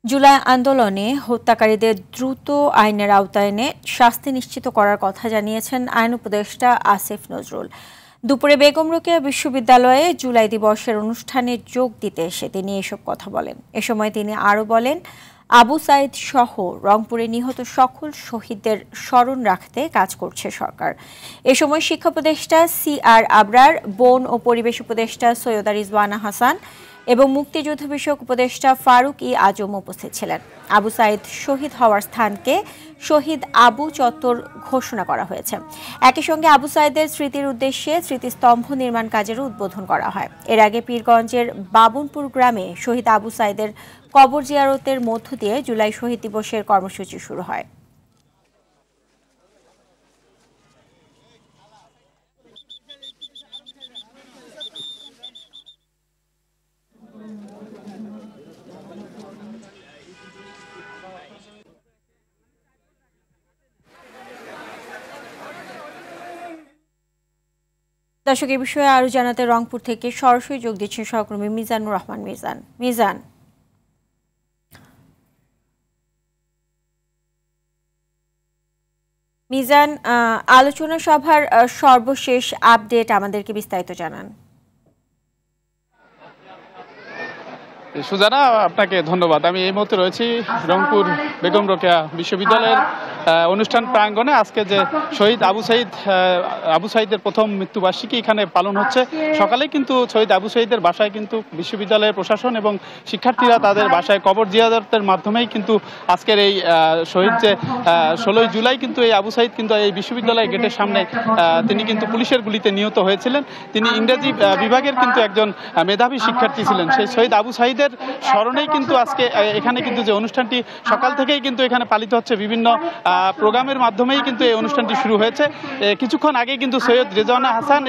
জুলাই আন্দোলনে হত্যাকারীদের দ্রুত আইনের আওতায় এনে শাস্তি নিশ্চিত করার কথা জানিয়েছেন আইন উপদেষ্টা আসিফ নজরুল। দুপুরে বেগম রোকেয়া বিশ্ববিদ্যালয়ে জুলাই দিবসের অনুষ্ঠানে যোগ দিতে এসে তিনি এসব কথা বলেন। এ সময় তিনি আরও বলেন, আবু সাঈদ সহ রংপুরে নিহত সকল শহীদদের স্মরণ রাখতে কাজ করছে সরকার। এ সময় শিক্ষা উপদেষ্টা CR আবরার, বন ও পরিবেশ উপদেষ্টা সৈয়দা রিজওয়ানা হাসান এবং মুক্তিযুদ্ধ বিষয়ক উপদেষ্টা ফারুক আজম উপস্থিত ছিলেন। আবু সাঈদ শহীদ হওয়ার স্থানকে শহীদ আবু চত্বর ঘোষণা করা হয়েছে। একই সঙ্গে আবু সাঈদের স্মৃতির উদ্দেশ্যে স্মৃতিস্তম্ভ নির্মাণ কাজেরও উদ্বোধন করা হয়। এর আগে পীরগঞ্জের বাবুনপুর গ্রামে শহীদ আবু সাঈদের কবর জিয়ারতের মধ্য দিয়ে জুলাই শহীদ দিবসের কর্মসূচি শুরু হয়। দর্শক, এই বিষয়ে আরো জানাতে রংপুর থেকে সরাসরি যোগ দিচ্ছেন সহকর্মী মিজানুর রহমান। মিজান, আলোচনা সভার সর্বশেষ আপডেট আমাদেরকে বিস্তারিত জানান। সুজানা, আপনাকে ধন্যবাদ। আমি এই মুহূর্তে রয়েছি রংপুর বেগম রোকেয়া বিশ্ববিদ্যালয়ের অনুষ্ঠান প্রাঙ্গণে। আজকে যে শহীদ আবু সাঈদের প্রথম মৃত্যুবার্ষিকী এখানে পালন হচ্ছে। সকালে কিন্তু শহীদ আবু সাঈদের বাসায় কিন্তু বিশ্ববিদ্যালয়ের প্রশাসন এবং শিক্ষার্থীরা তাদের বাসায় কবর জিয়ারতের মাধ্যমেই কিন্তু আজকের এই শহীদ যে 16ই জুলাই কিন্তু এই আবু সাঈদ কিন্তু এই বিশ্ববিদ্যালয়ের গেটের সামনে তিনি কিন্তু পুলিশের গুলিতে নিহত হয়েছিলেন। তিনি ইংরেজি বিভাগের কিন্তু একজন মেধাবী শিক্ষার্থী ছিলেন। সেই শহীদ আবু সাঈদের স্মরণেই কিন্তু আজকে এখানে কিন্তু যে অনুষ্ঠানটি সকাল থেকেই কিন্তু এখানে পালিত হচ্ছে, বিভিন্ন প্রোগ্রামের মাধ্যমেই কিন্তু এই অনুষ্ঠানটি শুরু হয়েছে। কিছুক্ষণ আগে কিন্তু সৈয়দ রিজওয়ানা হাসান,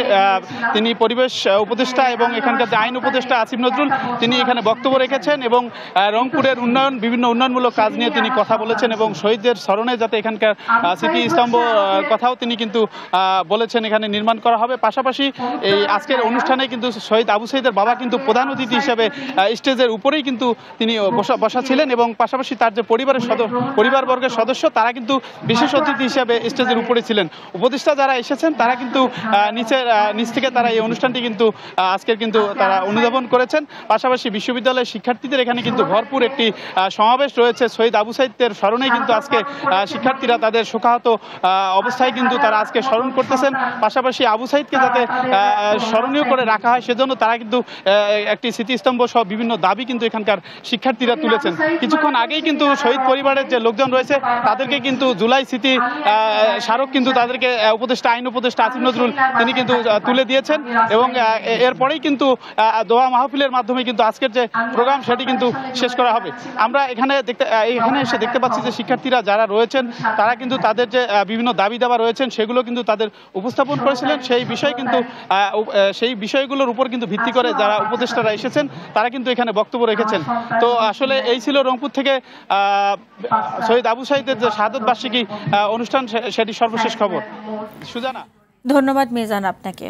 তিনি পরিবেশ উপদেষ্টা এবং এখানকার যে আইন উপদেষ্টা আসিফ নজরুল, তিনি এখানে বক্তব্য রেখেছেন এবং রংপুরের বিভিন্ন উন্নয়নমূলক কাজ নিয়ে তিনি কথা বলেছেন এবং শহীদদের স্মরণে যাতে এখানকার স্মৃতিস্তম্ভ কথাও তিনি কিন্তু বলেছেন এখানে নির্মাণ করা হবে। পাশাপাশি এই আজকের অনুষ্ঠানে কিন্তু শহীদ আবু সাঈদের বাবা কিন্তু প্রধান অতিথি হিসেবে স্টেজের উপরেই কিন্তু তিনি বসা ছিলেন এবং পাশাপাশি তার যে পরিবারবর্গের সদস্য তারা কিন্তু বিশেষ অতিথি হিসেবে স্টেজের উপরে ছিলেন। উপদেষ্টা যারা এসেছেন তারা কিন্তু নিচ থেকে তারা এই অনুষ্ঠানটি কিন্তু আজকের কিন্তু তারা অনুধাবন করেছেন। পাশাপাশি বিশ্ববিদ্যালয়ের শিক্ষার্থীদের এখানে কিন্তু ভরপুর একটি সমাবেশ রয়েছে। শহীদ আবু সাঈদের স্মরণে কিন্তু আজকে শিক্ষার্থীরা তাদের শোকাহত অবস্থায় কিন্তু তারা আজকে স্মরণ করতেছেন। পাশাপাশি আবু সাঈদকে যাতে স্মরণীয় করে রাখা হয় সেজন্য তারা কিন্তু একটি স্মৃতিস্তম্ভ সহ বিভিন্ন দাবি কিন্তু এখানকার শিক্ষার্থীরা তুলেছেন। কিছুক্ষণ আগেই কিন্তু শহীদ পরিবারের যে লোকজন রয়েছে তাদেরকে কিন্তু জুলাই স্মৃতি স্মারক কিন্তু তাদেরকে আইন উপদেষ্টা আসিফ নজরুল তিনি কিন্তু তুলে দিয়েছেন এবং এরপরেই কিন্তু দোয়া মাহফিলের মাধ্যমে কিন্তু আজকের যে প্রোগ্রাম সেটি কিন্তু শেষ করা হবে। আমরা এখানে এসে দেখতে পাচ্ছি যে শিক্ষার্থীরা যারা রয়েছেন তারা কিন্তু তাদের যে বিভিন্ন দাবি দাবা রয়েছেন সেগুলো কিন্তু তাদের উপস্থাপন করেছিলেন। সেই বিষয়গুলোর উপর কিন্তু ভিত্তি করে যারা উপদেষ্টারা এসেছেন তারা কিন্তু এখানে বক্তব্য রেখেছেন। তো আসলে এই ছিল রংপুর থেকে শহীদ আবু সাঈদের যে শাহাদত বার্ষিকী অনুষ্ঠান সেটি সর্বশেষ খবর। সুজানা, ধন্যবাদ মিজান আপনাকে।